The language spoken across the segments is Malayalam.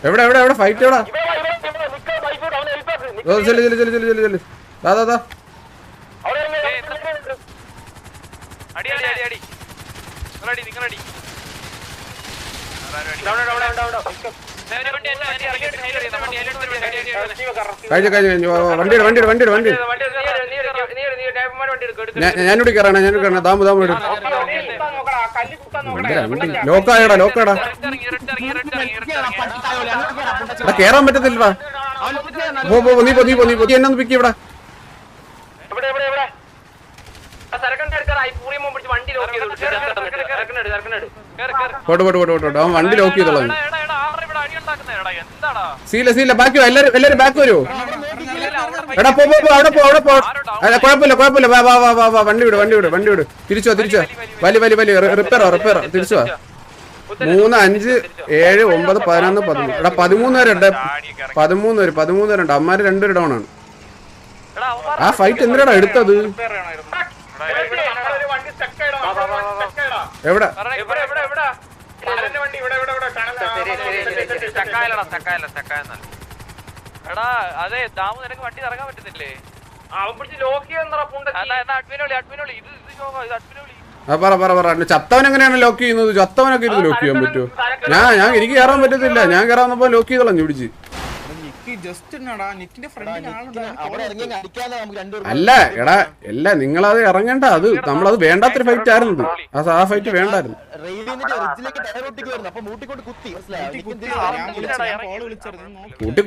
എവിടെ എവിടെ എവിടെ ഫൈറ്റ് എവിടാ? വണ്ടി ഞാനിവിടെ കയറാണ് ദാമു ലോക്കായടാ കേറാൻ പറ്റത്തില്ലടാ. നീ എന്നെ പിക്ക് ഇവിടെ അവൻ വണ്ടി ലോക്ക് ചെയ്തോളാം. സീല ബാക്കി എല്ലാരും ബാക്ക് വരുമോ? എടാ അവിടെ പോ കുഴപ്പമില്ല വാ വണ്ടി വിട് തിരിച്ചോ വലി റിപ്പയർ തിരിച്ചു വാ. 3, 5, 7, 9, 11, 13. എടാ 13 പേരുണ്ട്. 13 പേരുണ്ട്. അമ്മാര് 2 ഡൗൺ ആണ്. ആ ഫൈറ്റ് എന്തിനാടാ എടുത്തത്? എവിടെ അതെ ദാമു നിനക്ക് വണ്ടി ഇറങ്ങാൻ പറ്റുന്നില്ലേ? പറ ചത്തവൻ എങ്ങനെയാണ് ലോക്ക് ചെയ്യുന്നത്? ചത്തവനൊക്കെ ഇരുന്ന് ലോക്ക് ചെയ്യാൻ പറ്റുമോ? എനിക്ക് കയറാൻ പറ്റത്തില്ല. ഞാൻ കയറാൻ വന്നപ്പോ ലോക്ക് ചെയ്തോളാം പിടിച്ച്. അല്ല എടാ നിങ്ങളത് ഇറങ്ങണ്ട. അത് നമ്മളത് വേണ്ടാത്തൊരു ഫൈറ്റ് ആയിരുന്നു. ആ ഫൈറ്റ് വേണ്ടായിരുന്നു.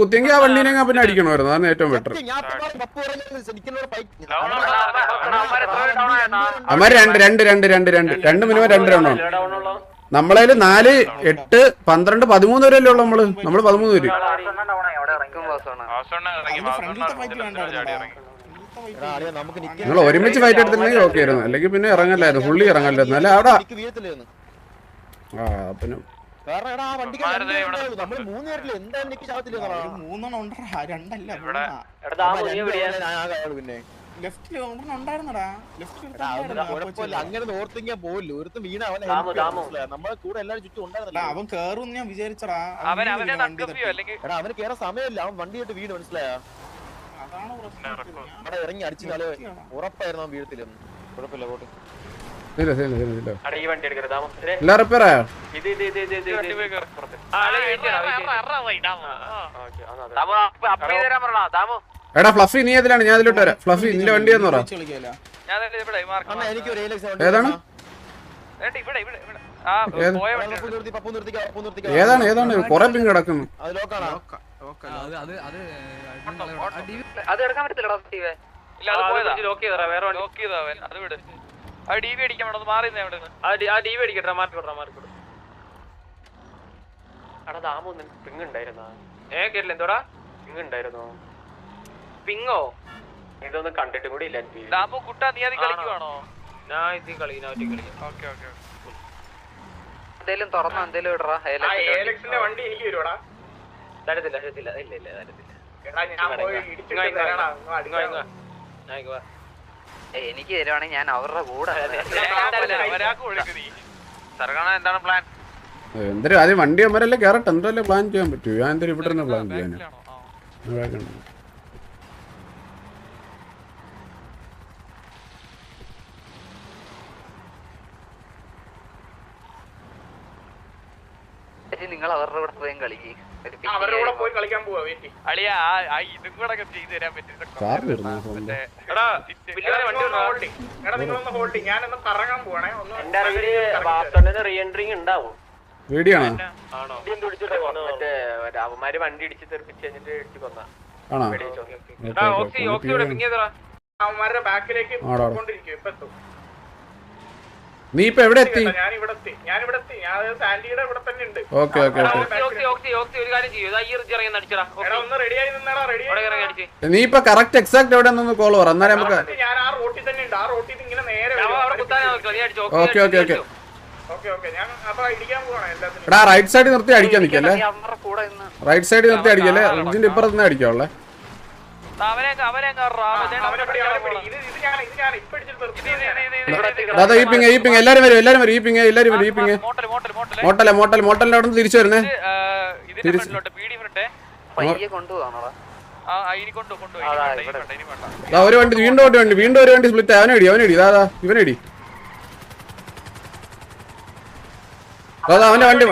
കുത്തിയെങ്കിൽ ആ വണ്ടീനെ പിന്നെ അടിക്കണമായിരുന്നു. അതാണ് ഏറ്റവും ബെറ്റർ. അമ്മാര് 2 മിനിമം 2 റൗണ്ടാണ്. നമ്മളതില് 4, 8, 12, 13 വരെയല്ലേ ഉള്ളു. നമ്മള് 13 പേര്. നിങ്ങൾ ഒരുമിച്ച് ഫൈറ്റ് എടുത്തിട്ടുണ്ടെങ്കിൽ ഓക്കെ ആയിരുന്നു. അല്ലെങ്കിൽ പിന്നെ ഇറങ്ങല്ലായിരുന്നു. ഫുള്ളി ഇറങ്ങല്ലായിരുന്നു. അല്ല അവിടെ പിന്നെ അങ്ങനെ ഓർത്തെങ്കിൽ പോലും ഒരുത്ത വീണ നമ്മളെ കൂടെ എല്ലാരും ചുറ്റും ഉണ്ടായിരുന്നില്ല. അവൻ കേറും ഞാൻ വിചാരിച്ചടാ. അവന് കേറാൻ സമയമില്ല. അവൻ വണ്ടിയായിട്ട് വീണ് മനസ്സിലായ അവിടെ ഇറങ്ങി അടിച്ചു കളി ഉറപ്പായിരുന്നു. അവൻ വീഴത്തില്ലെന്ന്. കുഴപ്പമില്ല പോട്ടെ. എടാ ഫ്ലഫി നീ അതിലാണ്. ഞാൻ അതിലോട്ട് വരാം. ഫ്ലഫി നിന്റെ വണ്ടി എന്ന് പറ. ഏതാണ് കൊറേ പിങ് കിടക്കുന്നു. പിങ്ങോ ഇതൊന്നും കണ്ടിട്ടും കൂടി ഇല്ല. കുട്ടാ നീ അത് കളിക്കുവാണോ? ഞാൻ ഇത് കളി എന്തേലും തുറന്നോ എന്തേലും ഇടറാ. വണ്ടി എനിക്ക് വരുവാടാ. തരത്തില്ല ഇല്ല എനിക്ക് തരുവാണെങ്കിൽ ഞാൻ അവരുടെ കൂടെ. എന്താണ് പ്ലാൻ? എന്തായാലും ആദ്യം വണ്ടി അമ്മരല്ലേ കയറട്ടെ. എന്തല്ലേ പ്ലാൻ ചെയ്യാൻ പറ്റൂ? ഞാൻ എന്തായാലും ഇവിടെ തന്നെ പ്ലാൻ ചെയ്യാൻ. നിങ്ങൾ അവരുടെ കൂടെ പോയി കളിക്കും. അവരുടെ കൂടെ പോയി കളിക്കാൻ പോവാ. അളിയാ ഇതും കൂടെ ചെയ്തു തരാൻ പറ്റും. അവന്മാര് വണ്ടി ഇടിച്ച് തെറിപ്പിച്ച് കഴിഞ്ഞിട്ട് ഇടിച്ച് കൊന്ന അവന്മാരുടെ ബാക്കിലേക്ക് കൊണ്ടിരിക്കും. ഇപ്പൊ എത്തും. നീ ഇപ്പൊ എവിടെ എത്തി? നീ ഇപ്പൊ കറക്റ്റ് എക്സാക്ട് എവിടെ കോൾ പറ. എന്നാലും നമുക്ക് എടാ റൈറ്റ് സൈഡ് നിർത്തി അടിക്കാൻ നിക്കല്ലേ. റൈറ്റ് സൈഡ് നിർത്തി അടിക്കല്ലേ. റിഡ്ജിന്റെ ഇപ്പുറത്ത് നിന്ന് അടിക്കാവുള്ളേ. അതാ ഈ പിങ് എല്ലാരും വരും ഈ പിങ് മോട്ടലിന്റെ അവിടെ നിന്ന് തിരിച്ചു വരുന്നേ ഒരു വണ്ടി വീണ്ടും ഒരു വണ്ടി സ്പ്ലിറ്റ് അവനടി അതാ ഇവനടി അതാ അവന്റെ വണ്ടി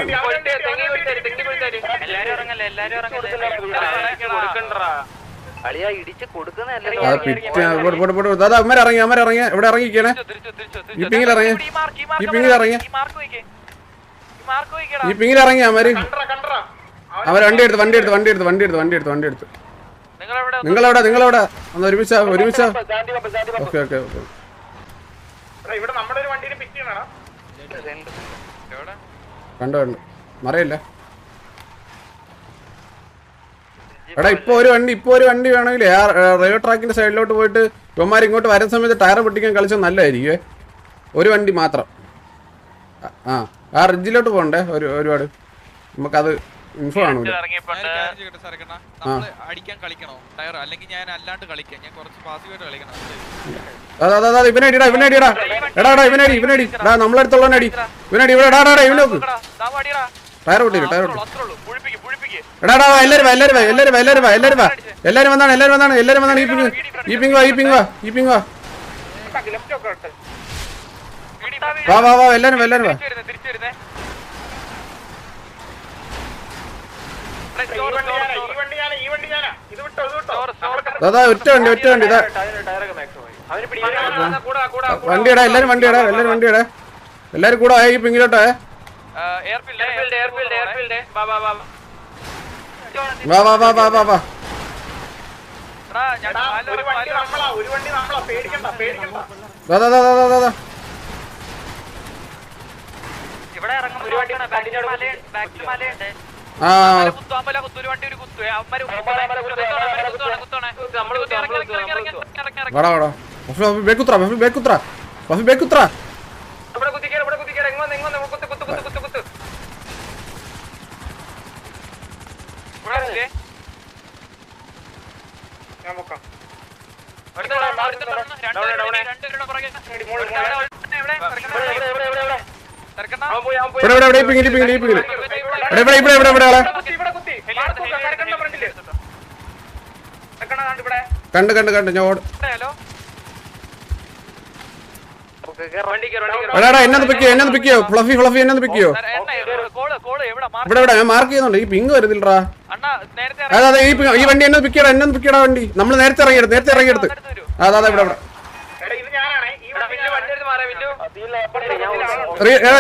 അമ്മരങ്ങിയ ഇവിടെ ഇറങ്ങിക്കണേ ഈ പിങ്ങിൽ ഇറങ്ങിയ അവര് വണ്ടി എടുത്ത് നിങ്ങളെവിടെ ഒന്ന് ഒരുമിച്ച ഓക്കെ കണ്ടു മറിയില്ല എടാ ഇപ്പൊ ഒരു വണ്ടി വേണമെങ്കിൽ റെയിൽവേ ട്രാക്കിന്റെ സൈഡിലോട്ട് പോയിട്ട് ഇവന്മാർ ഇങ്ങോട്ട് വരുന്ന സമയത്ത് ടയർ പൊട്ടിക്കാൻ കളിച്ചാൽ നല്ലതായിരിക്കുവേ ഒരു വണ്ടി മാത്രം ആ റിഡ്ജിലോട്ട് പോകണ്ടേ ഒരുപാട് നമുക്കത് ഇൻഫോ കാണൂല അതാ ഇവനടിടാ നമ്മളടുത്തുള്ളവനടി ഇവനടി ഇവിടെ ഇവനോക്ക് ടയർ പൊട്ടി എടാ എല്ലാരും വന്നാണ് ഈ പിങ് വാ എല്ലാരും വാ അതാ ഒറ്റ വണ്ടി ഇതാ വണ്ടിയടാ എല്ലാരും കൂടെ ഈ പിങ്ങിലോട്ടെ വാ കണ്ട് ഞാൻ എന്നത് പിക്കോ ഫ്ലഫി എന്നത് പിക്കോ ഇവിടെ ഞാൻ മാർക്ക് ചെയ്യുന്നുണ്ട് ഈ പിങ് വരുന്നില്ലടാ അതെ ഈ വണ്ടി എന്നത് പിക്കടാ വണ്ടി നമ്മൾ നേരത്തെ ഇറങ്ങിയെടുത്ത് അതാ ഇവിടെ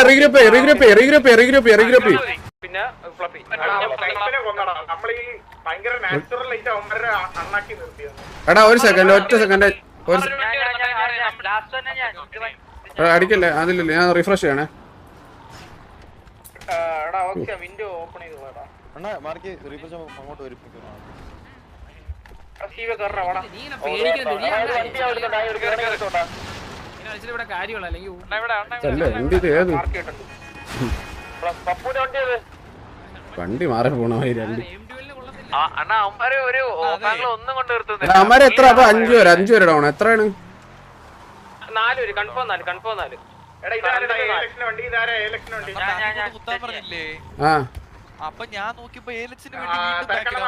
റീഗ്രൂപ്പ് എടാ ഒറ്റ സെക്കൻഡ് അടിക്കല്ലേ അതില്ലല്ലേ ഞാൻ റിഫ്രഷ് ചെയ്യണേ വണ്ടി മാറി പോണമായി രണ്ട് അമ്മാരെ എത്ര അപ്പൊ 5 പേര് ഡൗൺ എത്രയാണ് 4 പേര് കൺഫേം 4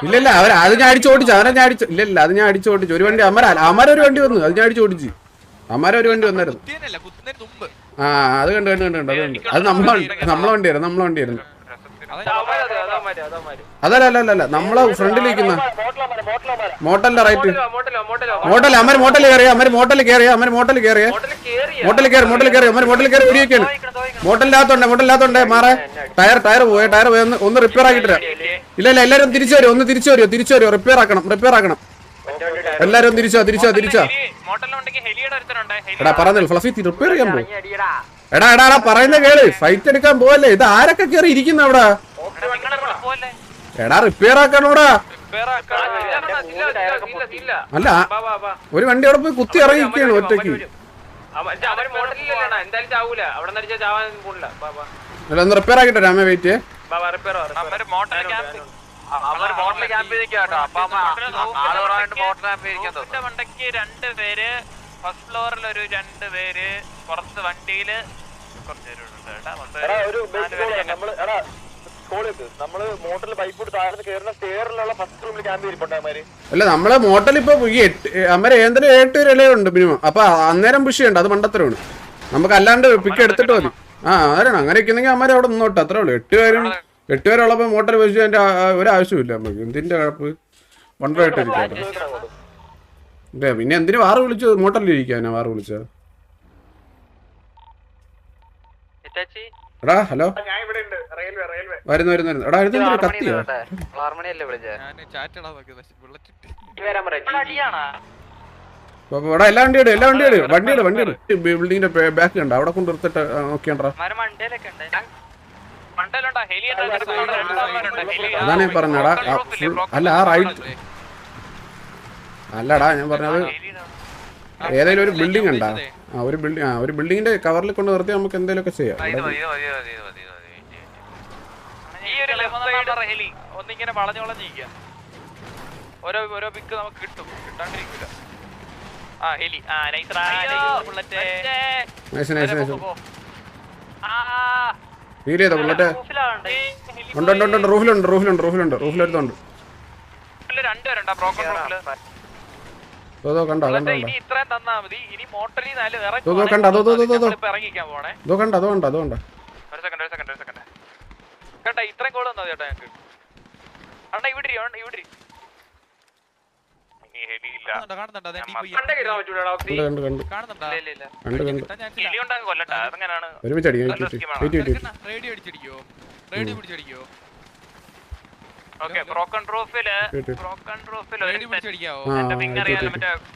ഇല്ല അത് ഞാൻ അടിച്ചോടിച്ചു അത് ഞാൻ അടിച്ചോടിച്ചു ഒരു വണ്ടി അമ്മാരൊരു വണ്ടി വന്നു അത് ഞാൻ അടിച്ചോടിച്ചു അമ്മാരൊരു വണ്ടി വന്നായിരുന്നു അത് കണ്ടു അത് നമ്മളെ വണ്ടിയായിരുന്നു അതല്ല നമ്മളെ ഫ്രണ്ടിലിരിക്കുന്ന മോട്ടലിന്റെ റൈറ്റ് മോട്ടൽ കയറിയ വെടിയൊക്കെയാണ് മോട്ടലിനകത്തുണ്ട് മാറേ ടയർ പോയി ഒന്ന് റിപ്പയർ ആക്കിട്ടില്ല ഇല്ല എല്ലാരും തിരിച്ചു വരുമോ റിപ്പയർ ആക്കണം എല്ലാരും തിരിച്ചോ എടാ പറഞ്ഞല്ലോ ഫ്ലഫി റിപ്പയർ ചെയ്യാൻ പോകും എടാ പറയുന്ന കേള് ഫൈറ്റ് എടുക്കാൻ പോവല്ലേ ഇത് ആരൊക്കെ കയറി ഇരിക്കുന്ന അവിടെ എടാ റിപ്പയർ ആക്കണോടാ അല്ല ഒരു വണ്ടി അവിടെ പോയി കുത്തി ഇറങ്ങിയിരിക്കുകയാണ് ഒറ്റയ്ക്ക് അല്ല ഒന്ന് റിപ്പയർ ആക്കിട്ടോ രാമ വെയിറ്റ് അവർ ബോട്ടിൽ ക്യാമ്പ് ചെയ്തിരിക്കാട്ടോ. അപ്പൊ മണ്ടയ്ക്ക് 2 പേര്, ഫസ്റ്റ് ഫ്ലോറിൽ ഒരു 2 പേര്, പുറത്ത് വണ്ടിയില് കുറച്ച് അല്ല നമ്മളെ മോട്ടൽ ഇപ്പൊ അമ്മ ഏന്തിന് 7 പേരല്ലേ ഉണ്ട് മിനിമം. അപ്പൊ അന്നേരം പുഷിയുണ്ട്, അത് മണ്ടത്തരമാണ്. നമുക്ക് അല്ലാണ്ട് പിക്ക് എടുത്തിട്ട് മതി. അതാണ് അങ്ങനെയൊക്കെ ഉണ്ടെങ്കിൽ അമ്മ അവിടെ നിന്നോട്ടെ, അത്രേ ഉള്ളൂ. 8 പേരുള്ളപ്പോ മോട്ടൽ പുഷി അതിന്റെ ഒരാവശ്യമില്ല നമുക്ക്. എന്തിന്റെ കുഴപ്പ് വണ്ടറായിട്ട് ഇരിക്കാറ്. പിന്നെ എന്തിനു വാറ് വിളിച്ചു? മോട്ടലിരിക്കാനാ വാറ് വിളിച്ചത്? എടാ ഹലോ, വരുന്നു എടാ എഴുതുന്ന കത്തിയോ? എടാ എല്ലാ വണ്ടിയുടെ ബിൽഡിങ്ങിന്റെ ബാക്ക് കണ്ട അവിടെ കൊണ്ട് നിർത്തിട്ട് നോക്കിയാണ്ടാ. അതാണ് ഞാൻ പറഞ്ഞടാ. അല്ല ആ റൈറ്റ് അല്ലടാ ഞാൻ പറഞ്ഞത് ഏതെങ്കിലും ഒരു ബിൽഡിംഗ് ഉണ്ടാ. ഒരു ബിൽഡിങ്ങിന്റെ കവറിൽ കൊണ്ട് നിർത്തി നമുക്ക് എന്തെങ്കിലും ഒക്കെ ചെയ്യാം. ഒന്നിങ്ങനെ വളഞ്ഞിരിക്കുക. ഓരോ പിക്ക് നമുക്ക് കിട്ടും, കിട്ടാണ്ടിരിക്കില്ല. റൂഫിലെടുത്തോണ്ട് കണ്ടോ ഇത്രയും തന്നാ മതി. ഇനി മോട്ടറിൽ കേട്ടാ ഇത്രയും കോള് തന്നാ ചേട്ടാ ഞങ്ങക്ക്. അണ്ണാ ഇവിടെ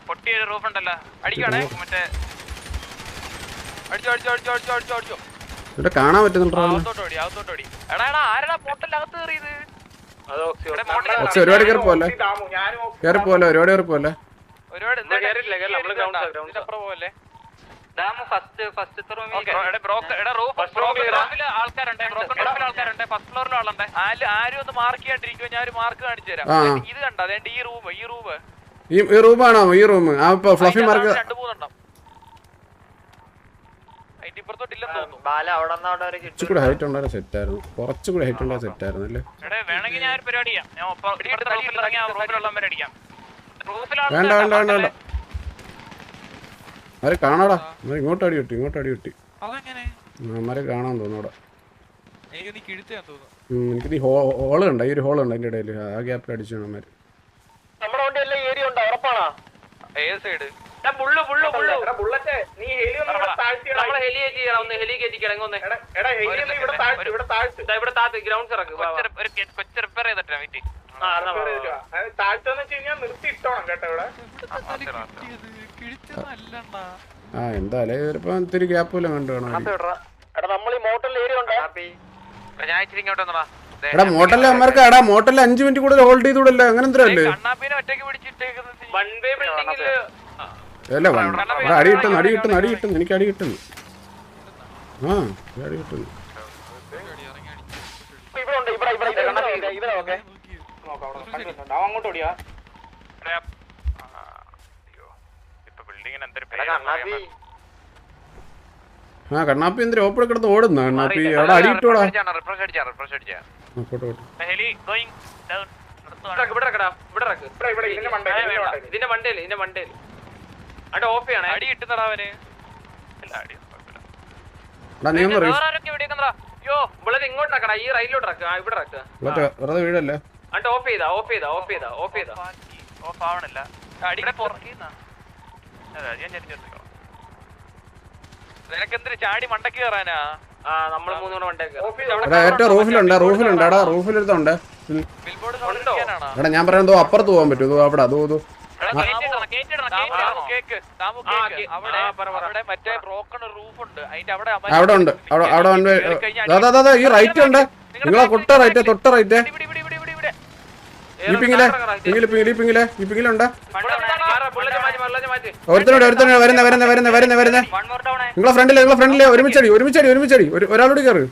പൊട്ടിയൊരു റൂഫ് ഉണ്ടല്ലോ, അടിക്കണേ. മറ്റേ അടിച്ചോ കാണാൻ പറ്റുന്നുണ്ടോ? എടാ ആരടാ പോർട്ടലിനകത്ത് കയറിയത്? ഒരുപാട് കയറി പോലെ ആൾക്കാരുണ്ട്. ഫസ്റ്റ് ഫ്ലോറിലും ആളുണ്ട്. ആരും ഒന്ന് മാർക്ക് ചെയ്യാണ്ടിരിക്കുമോ? ഞാൻ ഒരു മാർക്ക് കാണിച്ചു തരാം. ഇത് കണ്ടോ? അതേണ്ട ഈ റൂമാണോ? ഈ റൂം ഫ്ലഫി മാർക്ക് 2-3 കുറച്ചുകൂടെ ഹൈറ്റ് ഉണ്ടായ സെറ്റ് ആയിരുന്നു. കുറച്ചുകൂടെ ഹൈറ്റ് ഉണ്ടായ സെറ്റ് ആയിരുന്നു അല്ലേ? വേണ്ട അവരെ കാണാടാ. ഇങ്ങോട്ട് അടി കിട്ടി അമ്മരെ കാണാൻ തോന്നൂടാ. എനിക്ക് നീ ഹോള് കണ്ട? ഈ ഒരു ഹോൾ ഉണ്ട് അതിന്റെ ഇടയിൽ. ആ ഗ്യാപ്പിൽ അടിച്ചു അമ്മര്. ഏത് സൈഡ്? എന്തായാലും ചിലപ്പോ ഇത്തിരി ഗ്യാപ്പ് കണ്ടു കാണാം. എടാ മോട്ടലിൽ അമ്മർക്ക് എടാ മോട്ടലിൽ 5 മിനിറ്റ് കൂടുതൽ ഹോൾഡ് ചെയ്തൂടല്ലോ. അങ്ങനെ എന്തരല്ലേ? അല്ല അടി കിട്ടുന്നു എനിക്ക് അടി കിട്ടുന്നു. അടി കിട്ടുന്നു. കണ്ണാപ്പി എന്തിനാ ഓപ്പൺ കിടന്ന് ഓടുന്ന? കണ്ണാപ്പി അവിടെ അടി കിട്ടൂടാ. ഇതിന്റെ മണ്ടേല് ഓഫ് ചെയ്യണേ. അടി കിട്ടുന്നടാ അവന്. ഇങ്ങോട്ടാക്കടാ, ഈ റൈലിലോട്ട് ഇവിടെ വീടല്ലേ. ഓഫ് ചെയ്താ ഓഫ് ആവണില്ല. നിനക്കെന്തിന് ചാടി മണ്ടക്ക് കയറാനാ? നമ്മള് 3 മണ്ടക്ക് റൂഫിലെടുത്തോണ്ട്. എടാ ഞാൻ പറയുന്നത് അപ്പുറത്ത് പോകാൻ പറ്റും. അവിടെ അതോ അവിടെ ഉണ്ട്. ഈ റൈറ്റ് ഉണ്ട്. നിങ്ങളെ തൊട്ട റൈറ്റ് ഈപ്പിങ്ങിലെ ഒരുത്തനോട് വരുന്ന നിങ്ങളെ ഫ്രണ്ടിലെ ഒരുമിച്ചടി ഒരാളോട് കയറ്.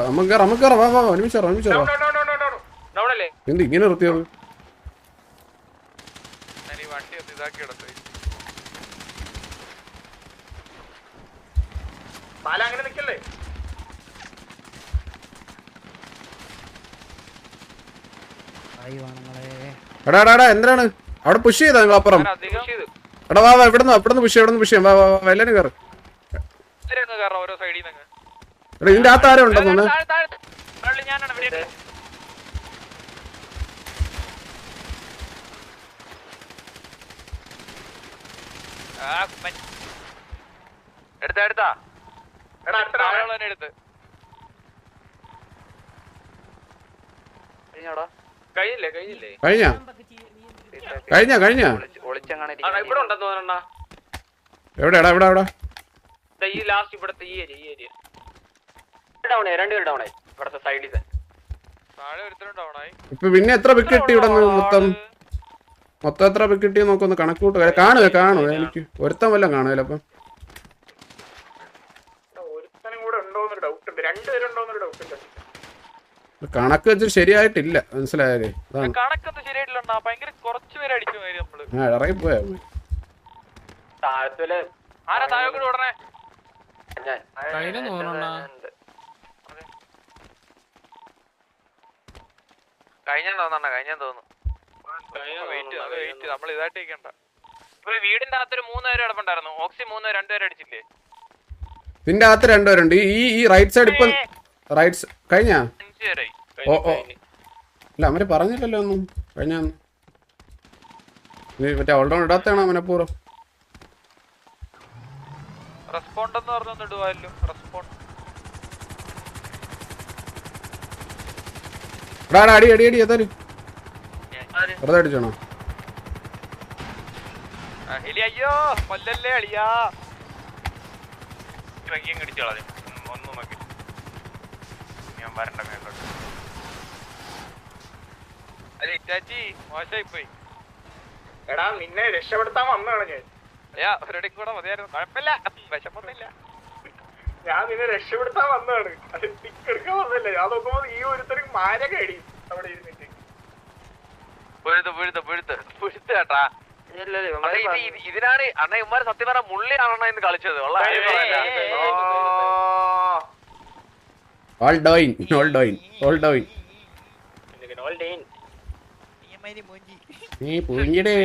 നമുക്ക് കയറാം നമുക്ക് കയറാം വാ വാ ഒരുമിച്ച് എന്ത് ഇങ്ങനെ നിർത്തിയത് വണ്ടി ഒന്ന് ഇതാക്കി എടുത്ത് അങ്ങനെ നിക്കല്ലേ എടാ എടാ എന്തിനാണ് അവിടെ പുഷ് ചെയ്താ നിങ്ങൾ അപ്പുറം എടാ വാ വാ ഇവിടുന്ന് പുഷ് ചെയ്യാം വാ വാ വാ എല്ലാരും കയറും ഓരോ സൈഡിൽ നിന്ന് എടാ ഇതിന്റെ അകത്ത് ആരും ഉണ്ടെന്ന് ഞാനാണ് ഇവിടെ എടുത്താ എടുത്ത് കഴിഞ്ഞ ഇവിടെ ഉണ്ടെന്ന് തോന്നണ എവിടെയാടാ എവിടെ ഈ ലാസ്റ്റ് ഇവിടത്തെ ഈ ഏരിയ രണ്ടുപേരും ഡൗൺ ആയി ഇവിടത്തെ സൈഡിൽ താഴെ ഒരുത്തരും ഡൗൺ ആയി ഇപ്പൊ പിന്നെ എത്ര പിക്ക് കിട്ടി ഇവിടെ മൊത്തം എത്ര പിക്ക് കിട്ടി നോക്കൊന്ന് കണക്കൂട്ട് കാണുക എനിക്ക് ഒരുത്തം വല്ലതും കാണുമല്ലോ അപ്പം ഒരുത്തനും കൂടെ ഉണ്ടോന്നൊരു ഡൗട്ട് ഉണ്ട് രണ്ടുപേരുണ്ടോന്നൊരു ഡൗട്ട് ഉണ്ട് കണക്ക് വെച്ച് ശരിയായിട്ടില്ല മനസ്സിലായാലേ അതാണ് കണക്കൊന്നും ശരിയായിട്ടില്ല ഭയങ്കര കുറച്ചു പേര് അടിച്ചു പോയി നമ്മള് ഇറങ്ങിപ്പോയാ താഴത്തില് ആരാ താഴെ ഉടനെ കഴിഞ്ഞാൻ തോന്നുന്നു നമ്മൾ ഇതായിട്ട് ഇരിക്കണ്ട ഇപ്പൊ വീടിന്റെ അകത്തൊരു 3 പേര് കിടപ്പുണ്ടായിരുന്നു ഓക്സി 2 പേര് അടിച്ചില്ലേ ഇതിന്റെ അകത്ത് രണ്ടുപേരുണ്ട് ഈ റൈറ്റ് സൈഡ് ഇപ്പം റൈറ്റ് കഴിഞ്ഞാ 5 പേരായി ഓ അല്ല അവര് പറഞ്ഞില്ലല്ലോ ഒന്നും കഴിഞ്ഞ മറ്റേ ഓൾഡൗൺ ഇടാത്തതാണോ മനപ്പൂർവ്വം റെസ്പോണ്ട് എന്ന് പറഞ്ഞു ഇടുവാല്ലോ റെസ്പോണ്ട് അടി ഏതായാലും വെറുതെ അടിച്ചോണോ അയ്യോ കൊല്ലല്ലേ അളിയാ അടിച്ചോളാം ഒന്നും നോക്കി ഞാൻ വരണ്ട മേലോട്ട് അല്ല ഇറ്റാച്ചി മോശമായി പോയി എടാ നിന്നെ രക്ഷപ്പെടുത്താൻ വന്നതാണ് ഞാൻ ഒരിടയ്ക്ക് കൂടെ മതിയായിരുന്നു കുഴപ്പമില്ല വിഷമൊന്നുമില്ല ഞാൻ നിന്നെ രക്ഷപ്പെടുത്താൻ വന്നതാണ് അത് ടിക്കെടുക്കാൻ വന്നില്ല ഞാൻ നോക്കുമ്പോ ഈ ഒരുത്തരും മാരക അടി അവിടെ ഇരുന്നിട്ട് പുഴുത്ത് കേട്ടാ ഇതിനാണ് അണ്ണ ഇമാര് സത്യം പറഞ്ഞ മുള്ളിയാണോ ഇന്ന് കളിച്ചത് നീ പുഴിഞ്ഞിടേ